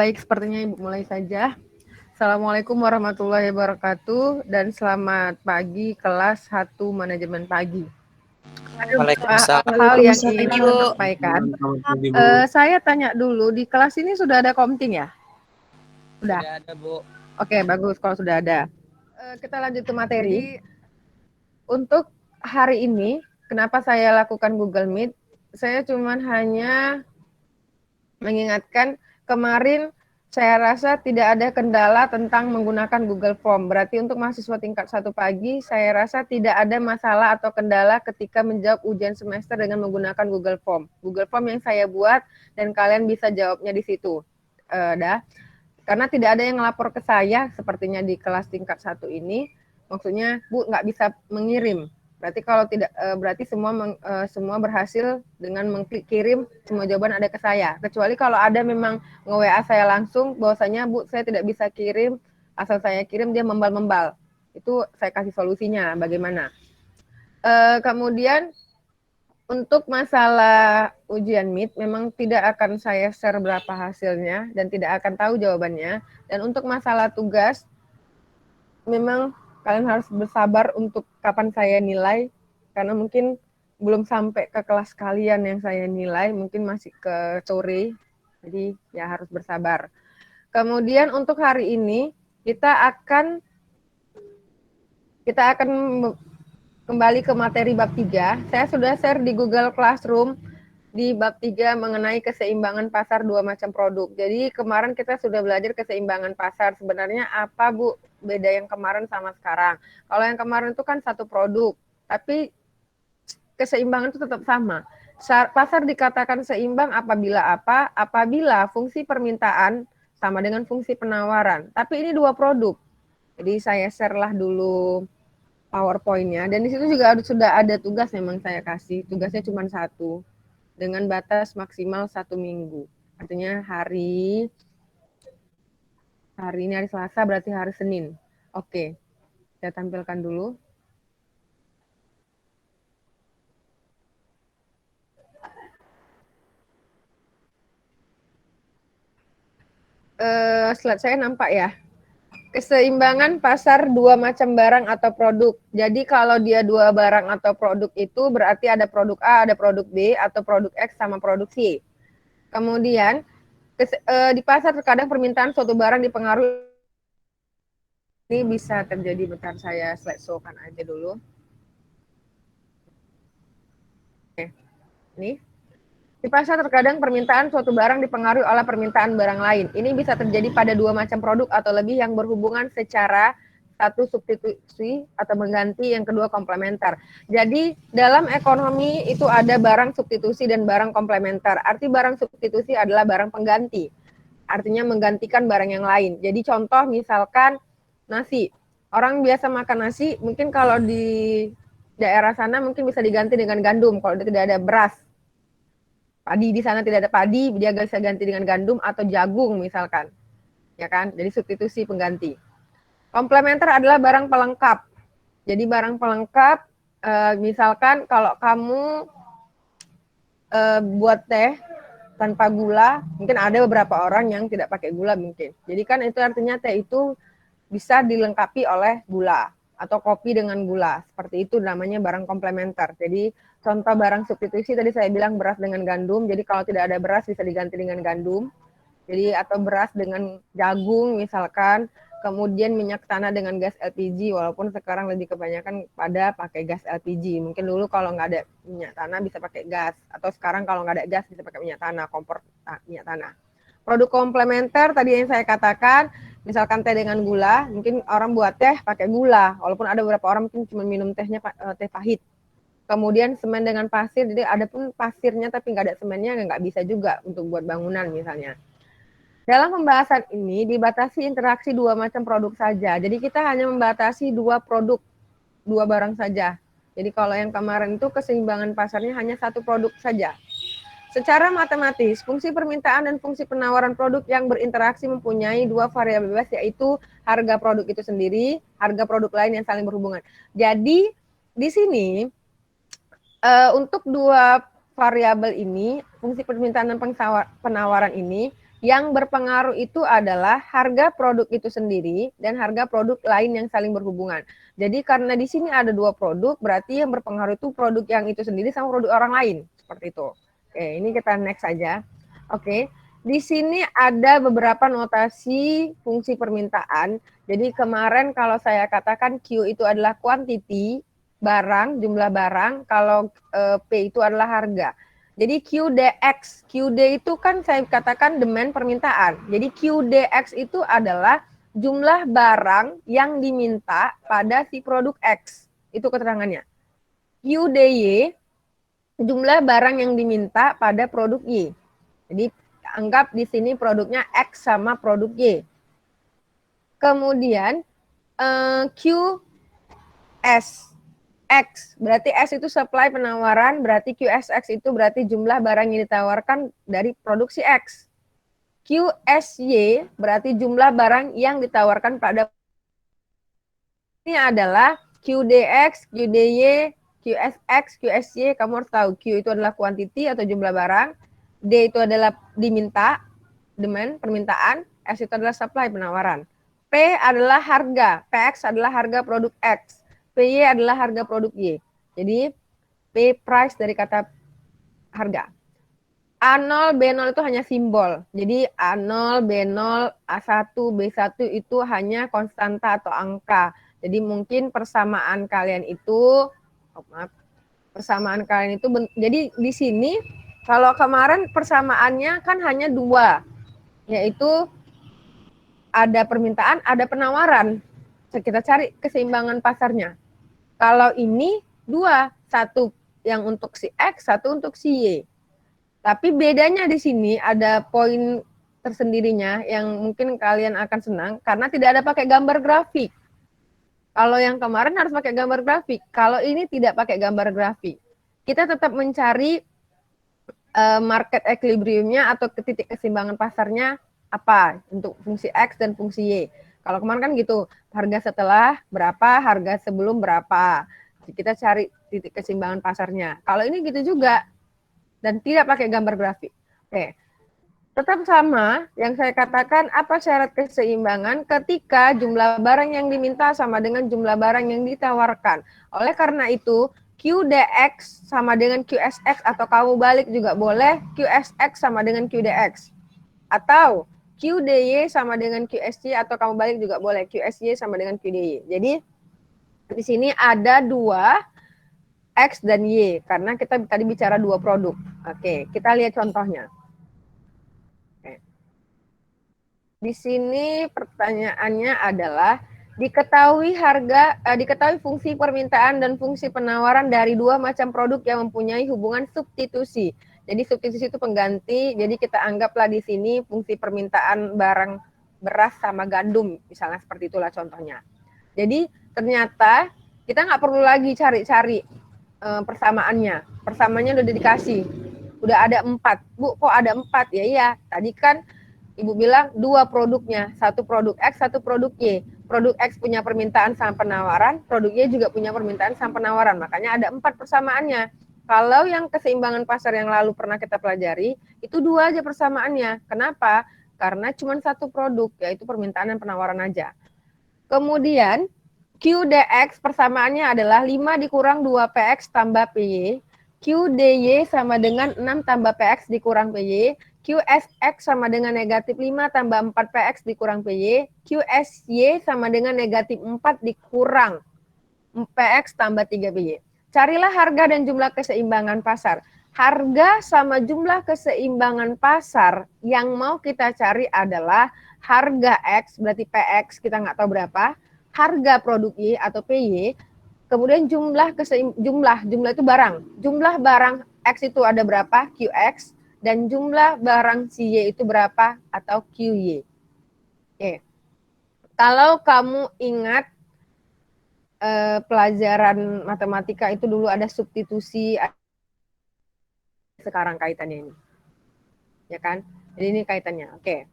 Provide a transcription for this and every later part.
Baik, sepertinya Ibu mulai saja. Assalamualaikum warahmatullahi wabarakatuh dan selamat pagi kelas 1 manajemen pagi. Waalaikumsalam. Hal yang ingin Pagi, saya Bu. sampaikan, saya tanya dulu, di kelas ini sudah ada komting ya? Sudah? Sudah ada, Bu. Oke, bagus kalau sudah ada. Kita lanjut ke materi. Untuk hari ini, kenapa saya lakukan Google Meet? Saya cuman hanya mengingatkan kemarin saya rasa tidak ada kendala tentang menggunakan Google Form. Berarti untuk mahasiswa tingkat 1 pagi, saya rasa tidak ada masalah atau kendala ketika menjawab ujian semester dengan menggunakan Google Form. Google Form yang saya buat dan kalian bisa jawabnya di situ. Karena tidak ada yang ngelapor ke saya sepertinya di kelas tingkat 1 ini. Maksudnya, Bu, nggak bisa mengirim. Berarti kalau tidak berarti semua berhasil dengan mengklik kirim, semua jawaban ada ke saya. Kecuali kalau ada memang nge-WA saya langsung bahwasanya Bu saya tidak bisa kirim, asal saya kirim dia membal-membal. Itu saya kasih solusinya bagaimana. Kemudian untuk masalah ujian Meet memang tidak akan saya share berapa hasilnya dan tidak akan tahu jawabannya. Dan untuk masalah tugas memang kalian harus bersabar untuk kapan saya nilai, karena mungkin belum sampai ke kelas kalian yang saya nilai, mungkin masih ke sore, jadi ya harus bersabar. Kemudian untuk hari ini kita akan kembali ke materi bab 3. Saya sudah share di Google Classroom di bab 3 mengenai keseimbangan pasar dua macam produk. Jadi kemarin kita sudah belajar keseimbangan pasar. Sebenarnya apa Bu beda yang kemarin sama sekarang? Kalau yang kemarin itu kan satu produk, tapi keseimbangan itu tetap sama. Pasar dikatakan seimbang apabila apa? Apabila fungsi permintaan sama dengan fungsi penawaran. Tapi ini dua produk. Jadi saya share lah dulu PowerPoint-nya. Dan di situ juga sudah ada tugas memang saya kasih. Tugasnya cuma satu dengan batas maksimal 1 minggu. Artinya hari ini hari Selasa berarti hari Senin. Oke, saya tampilkan dulu. Slide saya nampak ya. Keseimbangan pasar dua macam barang atau produk. Jadi kalau dia dua barang atau produk itu berarti ada produk A, ada produk B, atau produk X sama produk Y. Kemudian di pasar terkadang permintaan suatu barang dipengaruhi. Ini bisa terjadi, bentar saya slide show-kan aja dulu. Oke, ini. Di pasar terkadang permintaan suatu barang dipengaruhi oleh permintaan barang lain. Ini bisa terjadi pada dua macam produk atau lebih yang berhubungan secara satu substitusi atau mengganti, yang kedua komplementer. Jadi dalam ekonomi itu ada barang substitusi dan barang komplementer. Arti barang substitusi adalah barang pengganti. Artinya menggantikan barang yang lain. Jadi contoh misalkan nasi. Orang biasa makan nasi, mungkin kalau di daerah sana mungkin bisa diganti dengan gandum kalau tidak ada beras. Padi di sana tidak ada padi, dia bisa ganti dengan gandum atau jagung misalkan. Ya kan? Jadi substitusi pengganti. Komplementer adalah barang pelengkap. Jadi barang pelengkap misalkan kalau kamu buat teh tanpa gula, mungkin ada beberapa orang yang tidak pakai gula mungkin. Jadi kan itu artinya teh itu bisa dilengkapi oleh gula atau kopi dengan gula. Seperti itu namanya barang komplementer. Jadi contoh barang substitusi tadi saya bilang beras dengan gandum. Jadi kalau tidak ada beras bisa diganti dengan gandum. Jadi atau beras dengan jagung misalkan. Kemudian minyak tanah dengan gas LPG, walaupun sekarang lebih kebanyakan pada pakai gas LPG. Mungkin dulu kalau nggak ada minyak tanah bisa pakai gas. Atau sekarang kalau nggak ada gas bisa pakai minyak tanah, kompor minyak tanah. Produk komplementer tadi yang saya katakan, misalkan teh dengan gula, mungkin orang buat teh pakai gula, walaupun ada beberapa orang mungkin cuma minum tehnya teh pahit. Kemudian semen dengan pasir, jadi ada pun pasirnya tapi nggak ada semennya, nggak bisa juga untuk buat bangunan misalnya. Dalam pembahasan ini dibatasi interaksi dua macam produk saja. Jadi kita hanya membatasi dua produk, dua barang saja. Jadi kalau yang kemarin itu keseimbangan pasarnya hanya satu produk saja. Secara matematis, fungsi permintaan dan fungsi penawaran produk yang berinteraksi mempunyai dua variabel bebas, yaitu harga produk itu sendiri, harga produk lain yang saling berhubungan. Jadi di sini untuk dua variabel ini, fungsi permintaan dan penawaran ini Yang berpengaruh itu adalah harga produk itu sendiri dan harga produk lain yang saling berhubungan. Jadi karena di sini ada dua produk, berarti yang berpengaruh itu produk yang itu sendiri sama produk orang lain. Seperti itu. Oke, ini kita next saja. Oke, di sini ada beberapa notasi fungsi permintaan. Jadi kemarin kalau saya katakan Q itu adalah quantity, barang, jumlah barang, kalau P itu adalah harga. Jadi QDX, QD itu kan saya katakan demand permintaan. Jadi QDX itu adalah jumlah barang yang diminta pada si produk X. Itu keterangannya. QDY, jumlah barang yang diminta pada produk Y. Jadi anggap di sini produknya X sama produk Y. Kemudian QS, X, berarti S itu supply penawaran, berarti QSX itu berarti jumlah barang yang ditawarkan dari produksi X. QSY berarti jumlah barang yang ditawarkan pada ini adalah QDX, QDY, QSX, QSY, kamu harus tahu Q itu adalah quantity atau jumlah barang, D itu adalah diminta, demand, permintaan, S itu adalah supply, penawaran. P adalah harga, PX adalah harga produk X, PY adalah harga produk Y. Jadi P price dari kata harga. A0, B0 itu hanya simbol. Jadi A0, B0, A1, B1 itu hanya konstanta atau angka. Jadi mungkin persamaan kalian itu, jadi di sini kalau kemarin persamaannya kan hanya dua, yaitu ada permintaan, ada penawaran. Kita cari keseimbangan pasarnya. Kalau ini dua, satu yang untuk si X, satu untuk si Y. Tapi bedanya di sini ada poin tersendirinya yang mungkin kalian akan senang karena tidak ada pakai gambar grafik. Kalau yang kemarin harus pakai gambar grafik, kalau ini tidak pakai gambar grafik. Kita tetap mencari market equilibrium-nya atau titik keseimbangan pasarnya apa untuk fungsi X dan fungsi Y. Kalau kemarin kan gitu, harga setelah berapa, harga sebelum berapa. Kita cari titik keseimbangan pasarnya. Kalau ini gitu juga dan tidak pakai gambar grafik. Oke. Tetap sama yang saya katakan apa syarat keseimbangan ketika jumlah barang yang diminta sama dengan jumlah barang yang ditawarkan. Oleh karena itu, QDX sama dengan QSX atau kamu balik juga boleh, QSX sama dengan QDX. Atau QDY sama dengan QSY atau kamu balik juga boleh, QSY sama dengan QDY. Jadi di sini ada dua X dan Y karena kita tadi bicara dua produk. Oke, kita lihat contohnya. Oke. Di sini pertanyaannya adalah diketahui fungsi permintaan dan fungsi penawaran dari dua macam produk yang mempunyai hubungan substitusi. Jadi substitusi itu pengganti. Jadi kita anggaplah di sini fungsi permintaan barang beras sama gandum, misalnya seperti itulah contohnya. Jadi ternyata kita nggak perlu lagi cari-cari persamaannya. Persamaannya udah dikasih. Udah ada 4. Bu, kok ada 4? Ya iya, tadi kan Ibu bilang dua produknya, satu produk X, satu produk Y. Produk X punya permintaan sama penawaran, produk Y juga punya permintaan sama penawaran. Makanya ada 4 persamaannya. Kalau yang keseimbangan pasar yang lalu pernah kita pelajari, itu 2 aja persamaannya. Kenapa? Karena cuma satu produk, yaitu permintaan dan penawaran aja. Kemudian, QDX persamaannya adalah 5 dikurang 2 PX tambah PY. QDY sama dengan 6 tambah PX dikurang PY. QSX sama dengan negatif 5 tambah 4 PX dikurang PY. QSY sama dengan negatif 4 dikurang PX tambah 3 PY. Carilah harga dan jumlah keseimbangan pasar. Harga sama jumlah keseimbangan pasar yang mau kita cari adalah harga X, berarti PX kita nggak tahu berapa, harga produk Y atau PY, kemudian jumlah itu barang. Jumlah barang X itu ada berapa, QX, dan jumlah barang si Y itu berapa atau QY. Oke. Kalau kamu ingat pelajaran matematika itu dulu ada substitusi, sekarang kaitannya ini. Ya kan? Jadi ini kaitannya. Oke.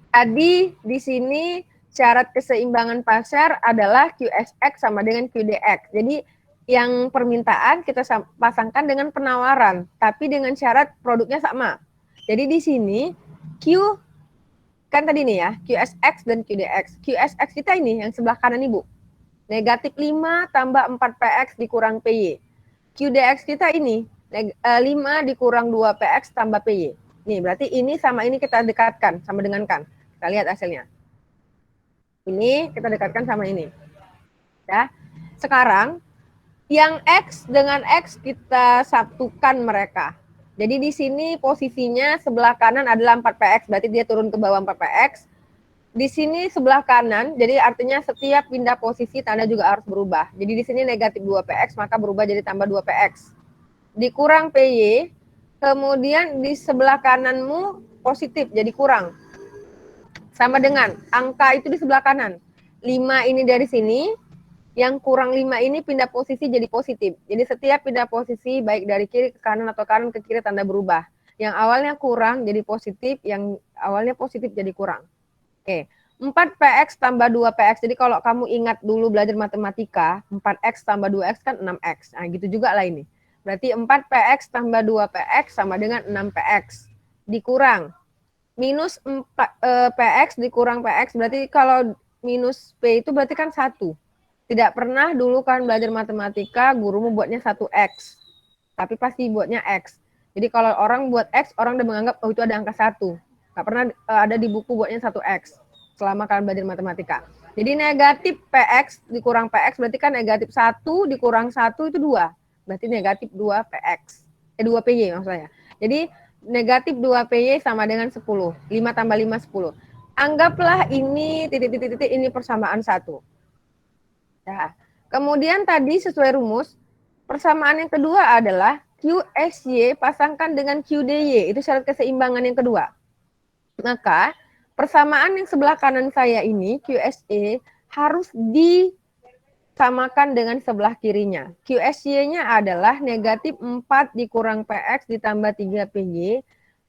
Tadi di sini syarat keseimbangan pasar adalah QSX sama dengan QDX. Jadi yang permintaan kita pasangkan dengan penawaran, tapi dengan syarat produknya sama. Jadi di sini Q kan tadi nih ya, QSX dan QDX. QSX kita ini yang sebelah kanan Ibu. Negatif 5 tambah 4PX dikurang PY. QDX kita ini 5 dikurang 2PX tambah PY. Nih, berarti ini sama ini kita dekatkan, sama dengan kan. Kita lihat hasilnya. Ini kita dekatkan sama ini. Ya. Sekarang yang X dengan X kita satukan mereka. Jadi di sini posisinya sebelah kanan adalah 4PX, berarti dia turun ke bawah 4PX. Di sini sebelah kanan, jadi artinya setiap pindah posisi tanda juga harus berubah. Jadi di sini negatif 2PX, maka berubah jadi tambah 2PX. Dikurang PY, kemudian di sebelah kananmu positif, jadi kurang. Sama dengan angka itu di sebelah kanan. 5 ini dari sini, yang kurang 5 ini pindah posisi jadi positif. Jadi setiap pindah posisi baik dari kiri ke kanan atau kanan ke kiri tanda berubah. Yang awalnya kurang jadi positif, yang awalnya positif jadi kurang. Oke, 4PX tambah 2PX. Jadi kalau kamu ingat dulu belajar matematika, 4X tambah 2X kan 6X. Nah gitu juga lah ini. Berarti 4PX tambah 2PX sama dengan 6PX. Dikurang. Minus 4PX dikurang PX. Berarti kalau minus P itu berarti kan 1. Tidak pernah dulu kan belajar matematika, gurumu buatnya 1X. Tapi pasti buatnya X. Jadi kalau orang buat X, orang udah menganggap, oh itu ada angka 1. Nggak pernah ada di buku buatnya 1X selama kalian belajar matematika. Jadi negatif PX dikurang PX berarti kan negatif 1 dikurang 1 itu 2. Berarti negatif 2 PX. 2 PY maksudnya. Jadi negatif 2 PY sama dengan 10. 5 tambah 5, 10. Anggaplah ini titik-titik ini persamaan 1. Nah, kemudian tadi sesuai rumus, persamaan yang kedua adalah QSY pasangkan dengan QDY. Itu syarat keseimbangan yang kedua. Maka persamaan yang sebelah kanan saya ini, QSY, harus disamakan dengan sebelah kirinya. QSY-nya adalah negatif 4 dikurang PX ditambah 3 PY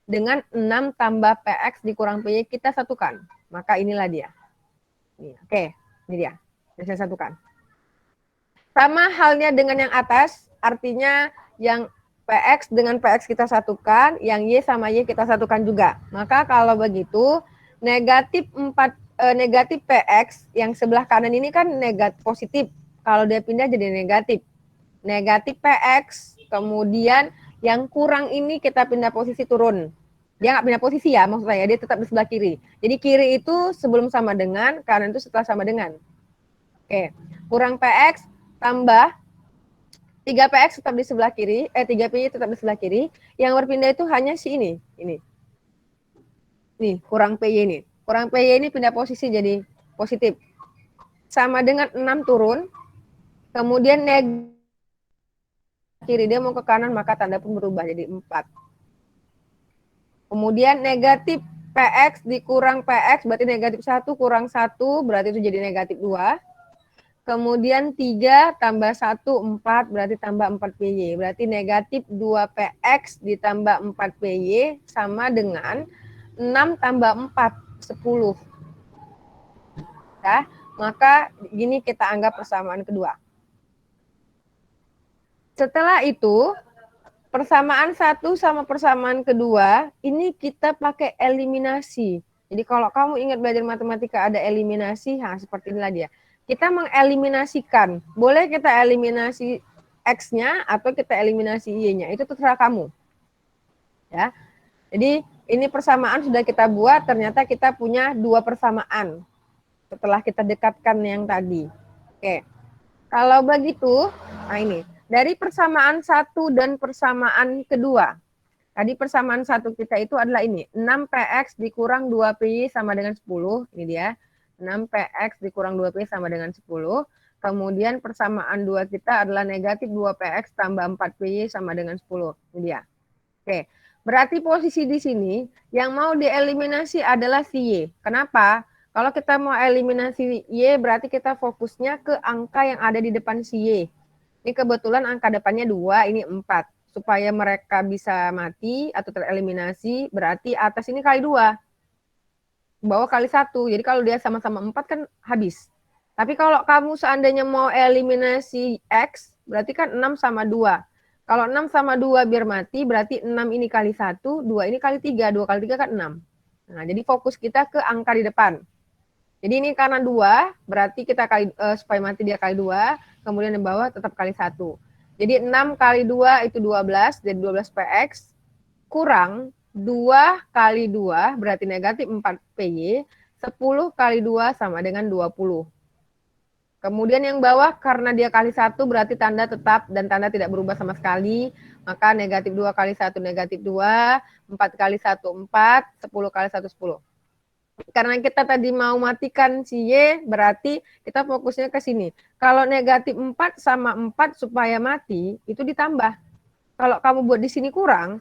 dengan 6 tambah PX dikurang PY kita satukan. Maka inilah dia. Oke, ini dia. Saya satukan. Sama halnya dengan yang atas, artinya yang PX dengan PX kita satukan, yang Y sama Y kita satukan juga. Maka kalau begitu, negatif PX yang sebelah kanan ini kan negatif positif. Kalau dia pindah jadi negatif. Negatif PX, kemudian yang kurang ini kita pindah posisi turun. Dia nggak pindah posisi ya, maksud saya dia tetap di sebelah kiri. Jadi kiri itu sebelum sama dengan, kanan itu setelah sama dengan. Oke, kurang PX tambah 3PX tetap di sebelah kiri, 3PY tetap di sebelah kiri. Yang berpindah itu hanya si ini. Nih, kurang PY ini. Kurang PY ini pindah posisi jadi positif. Sama dengan 6 turun. Kemudian kiri dia mau ke kanan maka tanda pun berubah jadi 4. Kemudian negatif PX dikurang PX berarti negatif 1 kurang 1 berarti itu jadi negatif 2. Kemudian 3 tambah 1, 4, berarti tambah 4 PY. Berarti negatif 2 PX ditambah 4 PY sama dengan 6 tambah 4, 10. Ya, maka gini kita anggap persamaan kedua. Setelah itu, persamaan satu sama persamaan kedua, ini kita pakai eliminasi. Jadi kalau kamu ingat belajar matematika ada eliminasi, nah seperti inilah dia. Kita mengeliminasikan. Boleh kita eliminasi X-nya atau kita eliminasi Y-nya. Itu terserah kamu. Ya. Jadi ini persamaan sudah kita buat, ternyata kita punya 2 persamaan. Setelah kita dekatkan yang tadi. Oke. Kalau begitu, nah ini. Dari persamaan 1 dan persamaan kedua. Tadi persamaan 1 kita itu adalah ini. 6PX dikurang 2PY sama dengan 10. Ini dia. 6PX dikurang 2P sama dengan 10. Kemudian persamaan 2 kita adalah negatif 2PX tambah 4PY sama dengan 10. Ini dia. Oke, berarti posisi di sini yang mau dieliminasi adalah si Y. Kenapa? Kalau kita mau eliminasi Y berarti kita fokusnya ke angka yang ada di depan si Y. Ini kebetulan angka depannya 2, ini 4. Supaya mereka bisa mati atau tereliminasi berarti atas ini kali 2. Bawah kali 1. Jadi kalau dia sama-sama 4 kan habis. Tapi kalau kamu seandainya mau eliminasi X, berarti kan 6 sama 2. Kalau 6 sama 2 biar mati, berarti 6 ini kali 1, 2 ini kali 3. 2 kali 3 kan 6. Nah, jadi fokus kita ke angka di depan. Jadi ini karena 2, berarti kita kali, supaya mati dia kali 2, kemudian di bawah tetap kali 1. Jadi 6 kali 2 itu 12, jadi 12 PX, kurang 2 kali 2, berarti negatif 4 PY, 10 kali 2 sama dengan 20. Kemudian yang bawah karena dia kali 1 berarti tanda tetap dan tanda tidak berubah sama sekali. Maka negatif 2 kali 1 negatif 2, 4 kali 1 4, 10 kali 1 10. Karena kita tadi mau matikan si Y, berarti kita fokusnya ke sini. Kalau negatif 4 sama 4 supaya mati, itu ditambah. Kalau kamu buat di sini kurang,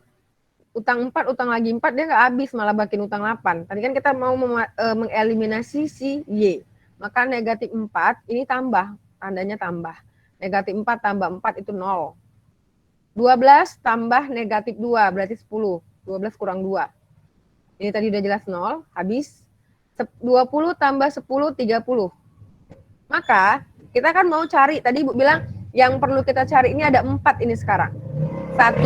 utang 4, utang lagi 4, dia nggak habis, malah bikin utang 8. Tadi kan kita mau mengeliminasi si Y. Maka negatif 4 ini tambah, tandanya tambah. Negatif 4 tambah 4 itu 0. 12 tambah negatif 2 berarti 10. 12 kurang 2. Ini tadi udah jelas 0, habis. 20 tambah 10, 30. Maka kita kan mau cari, tadi Ibu bilang yang perlu kita cari ini ada 4 ini sekarang. 1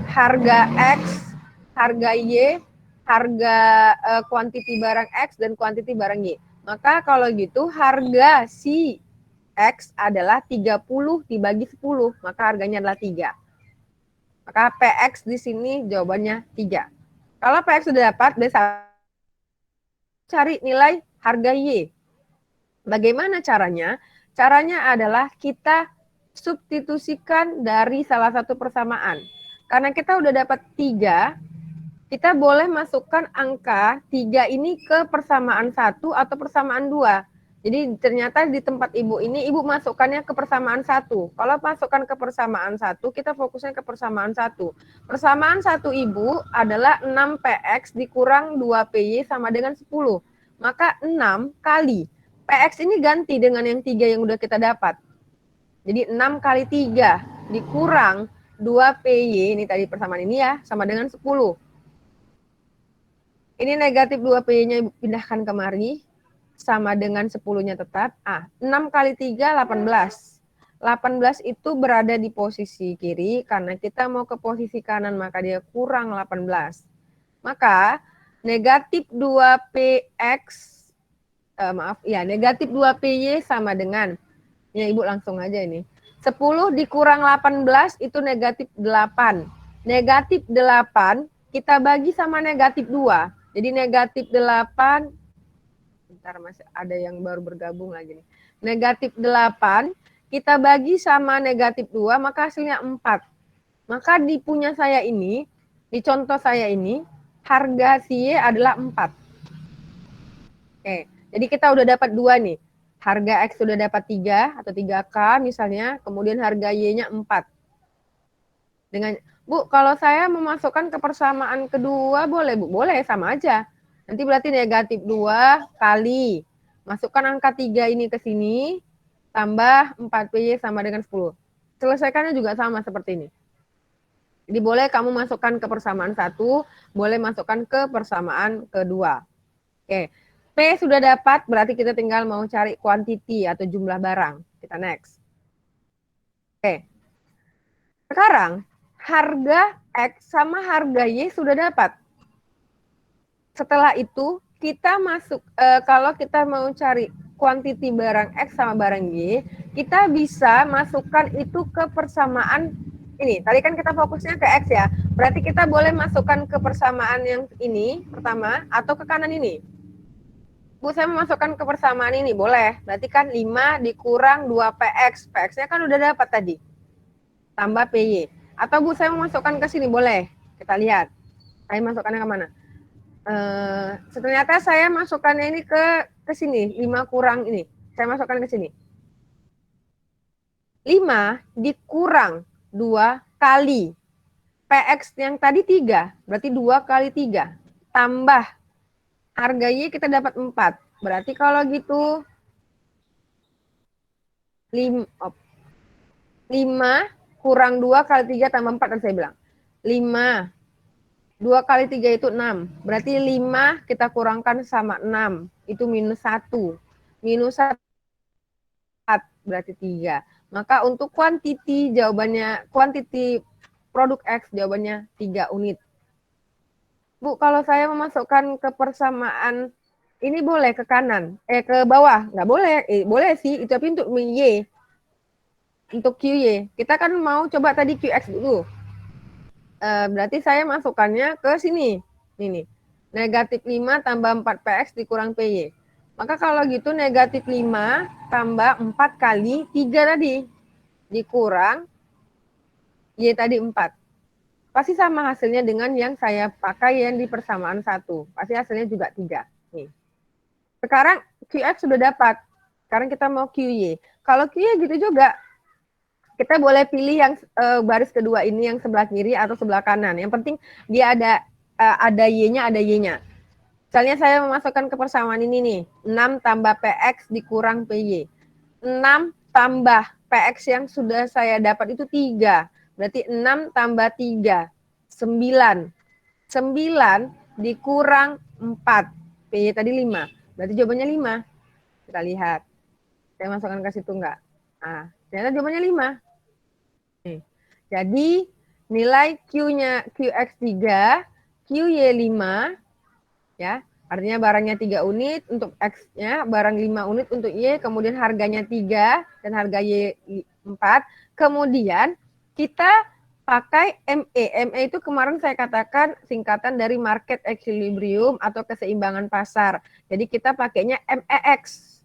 harga X, harga Y, harga kuantiti barang X dan kuantiti barang Y. Maka kalau gitu harga si X adalah 30 dibagi 10, maka harganya adalah 3. Maka PX di sini jawabannya 3. Kalau PX sudah dapat, bisa cari nilai harga Y. Bagaimana caranya? Caranya adalah kita substitusikan dari salah satu persamaan. Karena kita udah dapat 3, kita boleh masukkan angka 3 ini ke persamaan 1 atau persamaan 2. Jadi ternyata di tempat Ibu ini, Ibu masukkannya ke persamaan 1. Kalau masukkan ke persamaan 1, kita fokusnya ke persamaan 1. Persamaan 1 Ibu adalah 6PX dikurang 2PY sama dengan 10. Maka 6 kali. PX ini ganti dengan yang 3 yang udah kita dapat. Jadi 6 kali 3 dikurang 2PY, ini tadi persamaan ini ya, sama dengan 10. Ini negatif 2PY-nya pindahkan kemari, sama dengan 10-nya tetap. 6 kali 3, 18. 18 itu berada di posisi kiri, karena kita mau ke posisi kanan, maka dia kurang 18. Maka, negatif 2PX, negatif 2PY sama dengan, ya Ibu langsung aja ini. 10 dikurang 18 itu negatif 8. Negatif 8 kita bagi sama negatif 2. Jadi negatif 8, bentar masih ada yang baru bergabung lagi nih. Negatif 8 kita bagi sama negatif 2, maka hasilnya 4. Maka di punya saya ini, di contoh saya ini, harga si Y adalah 4. Oke, jadi kita udah dapat 2 nih. Harga X sudah dapat 3 atau 3K misalnya, kemudian harga Y-nya 4. Dengan Bu, kalau saya memasukkan ke persamaan kedua boleh, Bu? Boleh, sama aja. Nanti berarti negatif 2 kali. Masukkan angka 3 ini ke sini, tambah 4PY sama dengan 10. Selesaikannya juga sama seperti ini. Jadi boleh kamu masukkan ke persamaan 1, boleh masukkan ke persamaan kedua. Oke, P sudah dapat, berarti kita tinggal mau cari kuantiti atau jumlah barang. Kita next. Oke, sekarang harga X sama harga Y sudah dapat. Setelah itu kita masuk, kalau kita mau cari kuantiti barang X sama barang Y, kita bisa masukkan itu ke persamaan ini. Tadi kan kita fokusnya ke X ya, berarti kita boleh masukkan ke persamaan yang ini pertama atau ke kanan ini. Bu, saya memasukkan ke persamaan ini, boleh. Berarti kan 5 dikurang 2PX. PX-nya kan udah dapat tadi. Tambah PY. Atau Bu, saya memasukkan ke sini, boleh. Kita lihat. Saya masukkannya ke mana? Ternyata saya masukkannya ini ke sini. 5 kurang ini. Saya masukkan ke sini. 5 dikurang 2 kali. PX yang tadi 3. Berarti 2 kali 3. Tambah harga Y kita dapat 4. Berarti kalau gitu 5 kurang 2 kali 3 tambah 4 kan saya bilang. 5. 2 kali 3 itu 6. Berarti 5 kita kurangkan sama 6. Itu minus 1. Minus 1 berarti 3. Maka untuk kuantiti jawabannya, kuantiti produk X jawabannya 3 unit. Bu, kalau saya memasukkan ke persamaan ini boleh ke kanan, ke bawah, nggak boleh, boleh sih, itu tapi untuk Y, untuk QY. Kita kan mau coba tadi QX dulu. Berarti saya masukkannya ke sini, ini, negatif 5 tambah 4 PX dikurang PY. Maka kalau gitu negatif 5 tambah 4 kali 3 tadi, dikurang Y tadi 4. Pasti sama hasilnya dengan yang saya pakai yang di persamaan 1. Pasti hasilnya juga 3. Nih. Sekarang QX sudah dapat. Sekarang kita mau QY. Kalau QY gitu juga. Kita boleh pilih yang baris kedua ini yang sebelah kiri atau sebelah kanan. Yang penting dia ada Y-nya, ada Y-nya. Misalnya saya memasukkan ke persamaan ini nih. 6 tambah PX dikurang PY. 6 tambah PX yang sudah saya dapat itu 3. Berarti 6 tambah 3. 9. 9 dikurang 4. PY tadi 5. Berarti jawabannya 5. Kita lihat. Saya masukkan ke situ enggak? Nah, ternyata jawabannya 5. Nih. Jadi nilai Q-nya QX3, QY5, ya. Artinya barangnya 3 unit untuk X-nya, barang 5 unit untuk Y, kemudian harganya 3 dan harga Y 4. Kemudian kita pakai ME. ME itu kemarin saya katakan singkatan dari market equilibrium atau keseimbangan pasar. Jadi kita pakainya MEX.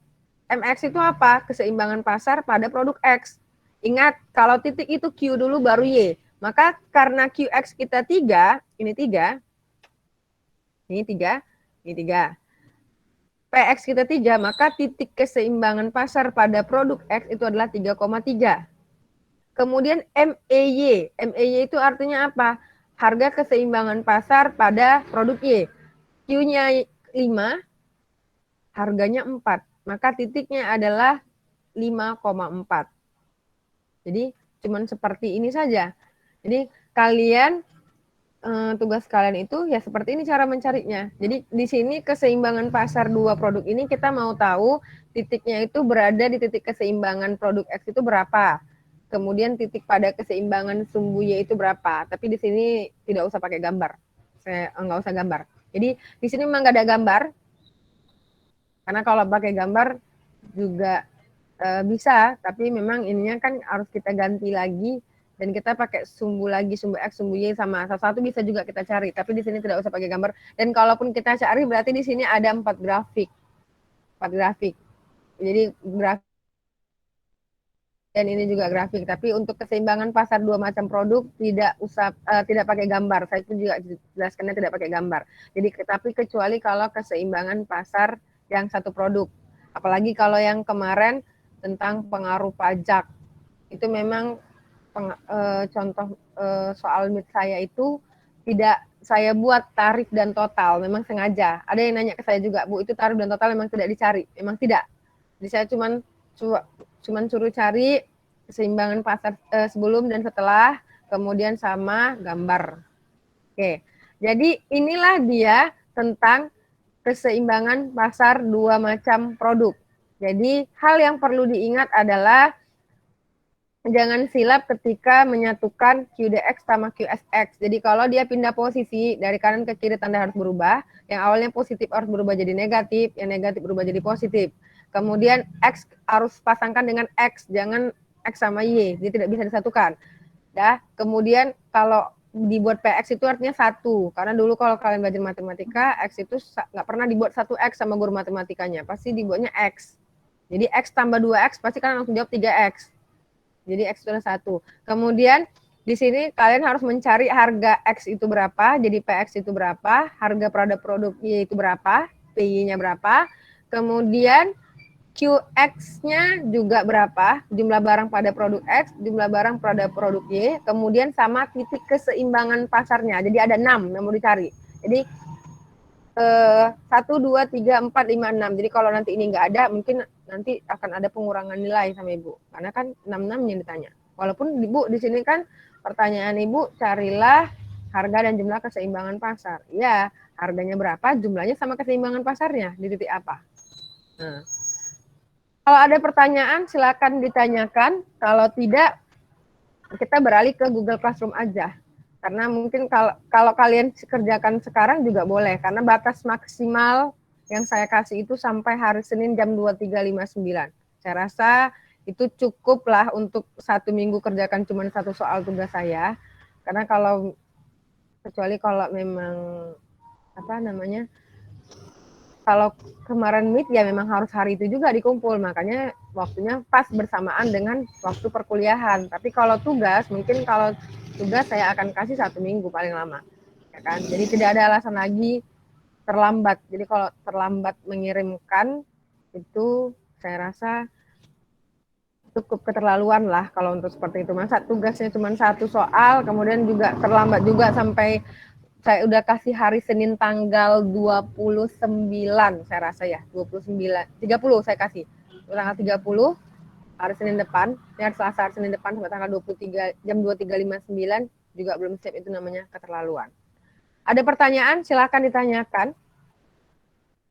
MEX itu apa? Keseimbangan pasar pada produk X. Ingat, kalau titik itu Q dulu baru Y. Maka karena QX kita 3, ini 3, ini 3, ini 3. PX kita 3, maka titik keseimbangan pasar pada produk X itu adalah 3,3. Kemudian MEY. MEY itu artinya apa? Harga keseimbangan pasar pada produk Y. Q-nya 5, harganya 4. Maka titiknya adalah 5,4. Jadi cuman seperti ini saja. Jadi kalian tugas kalian itu ya seperti ini cara mencarinya. Jadi di sini keseimbangan pasar dua produk ini kita mau tahu titiknya itu berada di titik keseimbangan produk X itu berapa. Kemudian titik pada keseimbangan sumbu Y itu berapa. Tapi di sini tidak usah pakai gambar. Saya nggak usah gambar. Jadi di sini memang nggak ada gambar. Karena kalau pakai gambar juga bisa, tapi memang ininya kan harus kita ganti lagi dan kita pakai sumbu lagi, sumbu X, sumbu Y sama satu bisa juga kita cari, tapi di sini tidak usah pakai gambar. Dan kalaupun kita cari berarti di sini ada 4 grafik. 4 grafik. Jadi grafik dan ini juga grafik, tapi untuk keseimbangan pasar dua macam produk tidak usah tidak pakai gambar. Saya itu juga jelaskannya tidak pakai gambar. Jadi tapi kecuali kalau keseimbangan pasar yang satu produk. Apalagi kalau yang kemarin tentang pengaruh pajak. Itu memang contoh soal MIT saya itu tidak saya buat tarif dan total, memang sengaja. Ada yang nanya ke saya juga, Bu, itu tarif dan total memang tidak dicari? Memang tidak. Jadi saya cuman suruh cari keseimbangan pasar sebelum dan setelah, kemudian sama gambar. Oke, jadi inilah dia tentang keseimbangan pasar dua macam produk. Jadi hal yang perlu diingat adalah jangan silap ketika menyatukan QDX sama QSX. Jadi kalau dia pindah posisi dari kanan ke kiri tanda harus berubah. Yang awalnya positif harus berubah jadi negatif, yang negatif berubah jadi positif. Kemudian X harus pasangkan dengan X, jangan X sama Y, dia tidak bisa disatukan. Dah. Kemudian kalau dibuat PX itu artinya satu, karena dulu kalau kalian belajar matematika, X itu nggak pernah dibuat satu X sama guru matematikanya, pasti dibuatnya X. Jadi X tambah 2X, pasti kalian langsung jawab 3X. Jadi X itu adalah 1. Kemudian di sini kalian harus mencari harga X itu berapa, jadi PX itu berapa, harga produk Y itu berapa, PY-nya berapa, kemudian QX-nya juga berapa, jumlah barang pada produk X, jumlah barang pada produk Y, kemudian sama titik keseimbangan pasarnya. Jadi ada 6 yang mau dicari. Jadi 1, 2, 3, 4, 5, 6. Jadi kalau nanti ini nggak ada, mungkin nanti akan ada pengurangan nilai sama Ibu. Karena kan 6 yang ditanya. Walaupun Ibu di sini kan pertanyaan Ibu, carilah harga dan jumlah keseimbangan pasar. Ya, harganya berapa, jumlahnya sama keseimbangan pasarnya, di titik apa. Nah, kalau ada pertanyaan silakan ditanyakan. Kalau tidak, kita beralih ke Google Classroom aja. Karena mungkin kalau kalian kerjakan sekarang juga boleh, karena batas maksimal yang saya kasih itu sampai hari Senin jam 23.59. Saya rasa itu cukup lah untuk 1 minggu kerjakan cuma 1 soal tugas saya. Karena kecuali kalau memang kalau kemarin meet ya memang harus hari itu juga dikumpul, makanya waktunya pas bersamaan dengan waktu perkuliahan. Tapi kalau tugas, mungkin kalau tugas saya akan kasih 1 minggu paling lama, ya kan? Jadi tidak ada alasan lagi terlambat. Jadi kalau terlambat mengirimkan itu saya rasa cukup keterlaluan lah kalau untuk seperti itu. Masa tugasnya cuma 1 soal, kemudian juga terlambat juga sampai saya udah kasih hari Senin tanggal 29 saya rasa ya, 29, 30 saya kasih. Tanggal 30 hari Senin depan, ini hari Selasa hari Senin depan sampai tanggal 23 jam 23.59 juga belum siap, itu namanya keterlaluan. Ada pertanyaan silakan ditanyakan.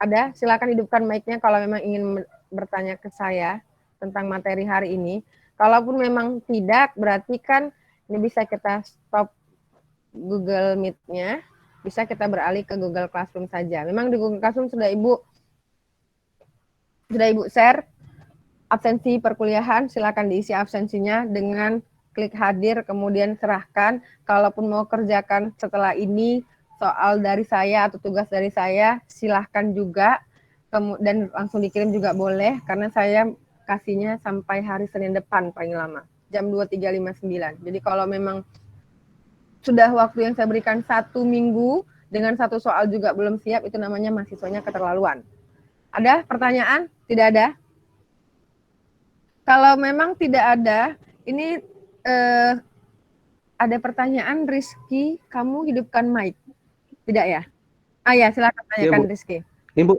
Ada, silakan hidupkan mic-nya kalau memang ingin bertanya ke saya tentang materi hari ini. Kalaupun memang tidak, berarti kan ini bisa kita stop Google Meet-nya, bisa kita beralih ke Google Classroom saja. Memang di Google Classroom sudah Ibu share absensi perkuliahan, silakan diisi absensinya dengan klik hadir, kemudian serahkan. Kalaupun mau kerjakan setelah ini soal dari saya atau tugas dari saya, silahkan juga, dan langsung dikirim juga boleh, karena saya kasihnya sampai hari Senin depan paling lama, jam 23.59. Jadi kalau memang sudah waktu yang saya berikan 1 minggu dengan 1 soal juga belum siap, itu namanya mahasiswanya keterlaluan. Ada pertanyaan? Tidak ada? Kalau memang tidak ada, ini ada pertanyaan, Rizky, kamu hidupkan mic. Tidak ya? Ya, silakan tanyakan, Bu. Rizky. Ini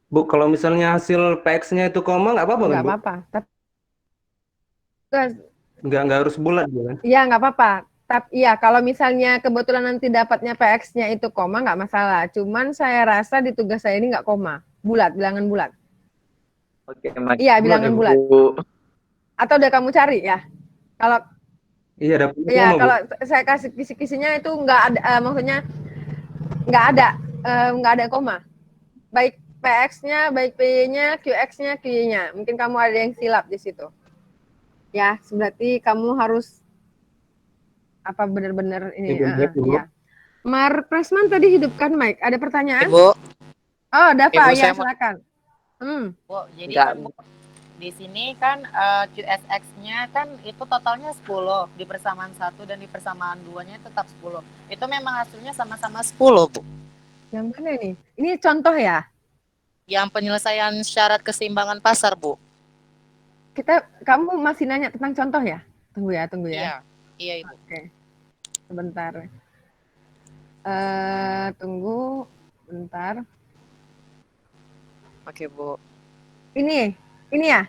Bu, kalau misalnya hasil PX-nya itu koma, nggak apa-apa kan, Bu? Nggak apa-apa. Nggak harus bulat, Bu, kan? Iya, nggak apa-apa. Tapi iya, kalau misalnya kebetulan nanti dapatnya PX-nya itu koma, nggak masalah. Cuman saya rasa di tugas saya ini nggak koma. Bulat, bilangan bulat. Oke, iya, bilangan bulat. Atau udah kamu cari ya? Kalau iya, dapat ya, koma, kalau Bu. saya kasih kisi-kisinya itu nggak ada, maksudnya nggak ada koma. Baik PX-nya, baik PY-nya, QX-nya, QY-nya. Mungkin kamu ada yang silap di situ. Ya, berarti kamu harus benar-benar ini. Ya. Mark Pressman tadi hidupkan mic. Ada pertanyaan? Ibu. Oh, Dava, ya Saya silakan. Bu, jadi kan di sini kan QSX-nya kan itu totalnya 10, di persamaan 1 dan di persamaan 2-nya tetap 10. Itu memang hasilnya sama-sama 10, Bu. Yang mana nih? Ini contoh ya? Yang penyelesaian syarat keseimbangan pasar, Bu. Kamu masih nanya tentang contoh ya? Tunggu ya. Iya, Ibu. Oke. Sebentar. Tunggu bentar. Oke, Bu. Ini ya?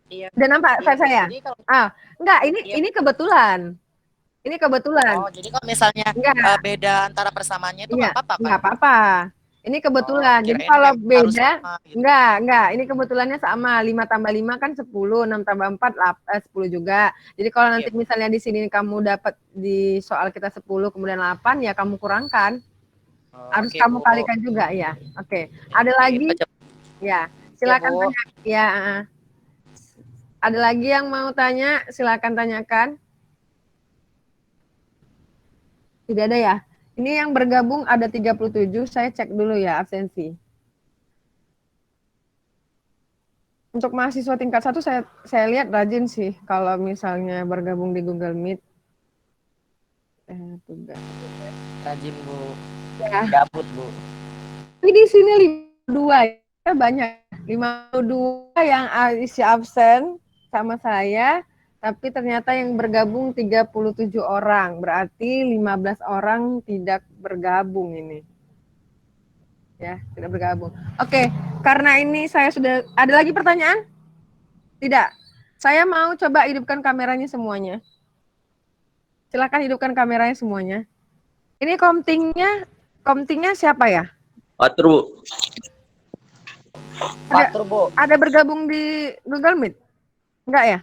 Iya. Udah nampak iya, saya? Enggak, ini kebetulan. Ini kebetulan. Oh, jadi kalau misalnya beda antara persamaannya itu nggak apa-apa, Pak? Nggak apa-apa. Ini kebetulan. Jadi kalau beda, gitu. Enggak. Ini kebetulannya sama. 5 tambah 5 kan 10, 6 tambah 4, 10 juga. Jadi kalau nanti misalnya di sini kamu dapat di soal kita 10, kemudian 8, ya kamu kurangkan. Harus kamu kalikan juga, ya. Oke. Ada lagi? Ya, silakan tanya. Ya. Ada lagi yang mau tanya? Silakan tanyakan. Tidak ada ya? Ini yang bergabung ada 37, saya cek dulu ya absensi. Untuk mahasiswa tingkat 1 saya lihat rajin sih kalau misalnya bergabung di Google Meet. Rajin, Bu. Ya. Gabut, Bu. Tapi di sini 52 ya, banyak. 52 yang isi absen sama saya. Tapi ternyata yang bergabung 37 orang, berarti 15 orang tidak bergabung ini. Ya, tidak bergabung. Oke, karena ini saya sudah, ada lagi pertanyaan? Tidak. Saya mau coba hidupkan kameranya semuanya. Silakan hidupkan kameranya semuanya. Ini komtingnya siapa ya? Fatur, Bu. Fatur, Bu. Ada bergabung di Google Meet? Enggak ya?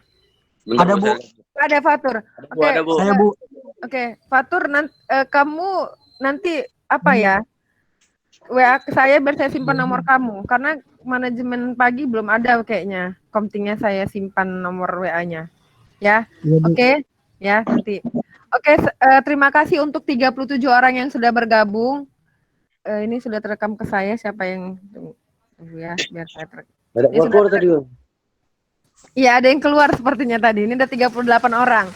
Ada, Bu. Ada Fatur. Oke. Ada, Bu. Saya, Bu. Oke, Fatur, kamu nanti apa ya? WA ke saya biar saya simpan nomor kamu, karena manajemen pagi belum ada kayaknya. Komtingnya saya simpan nomor WA-nya. Ya, oke, ya nanti. Oke, terima kasih untuk 37 orang yang sudah bergabung. Ini sudah terekam ke saya siapa yang tunggu ya, biar saya Ada Ini keluar tadi. Iya, ada yang keluar sepertinya tadi. Ini ada 38 orang.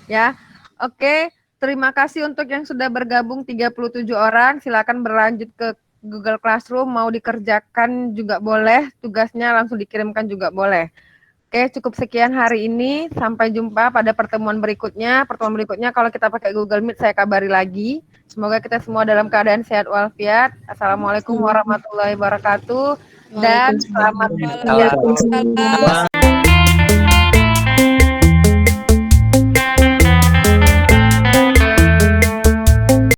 Ya. Oke, terima kasih untuk yang sudah bergabung 37 orang. Silakan berlanjut ke Google Classroom, mau dikerjakan juga boleh, tugasnya langsung dikirimkan juga boleh. Oke, cukup sekian hari ini. Sampai jumpa pada pertemuan berikutnya. Pertemuan berikutnya kalau kita pakai Google Meet saya kabari lagi. Semoga kita semua dalam keadaan sehat walafiat. Assalamualaikum warahmatullahi wabarakatuh dan selamat Waalaikumsalam.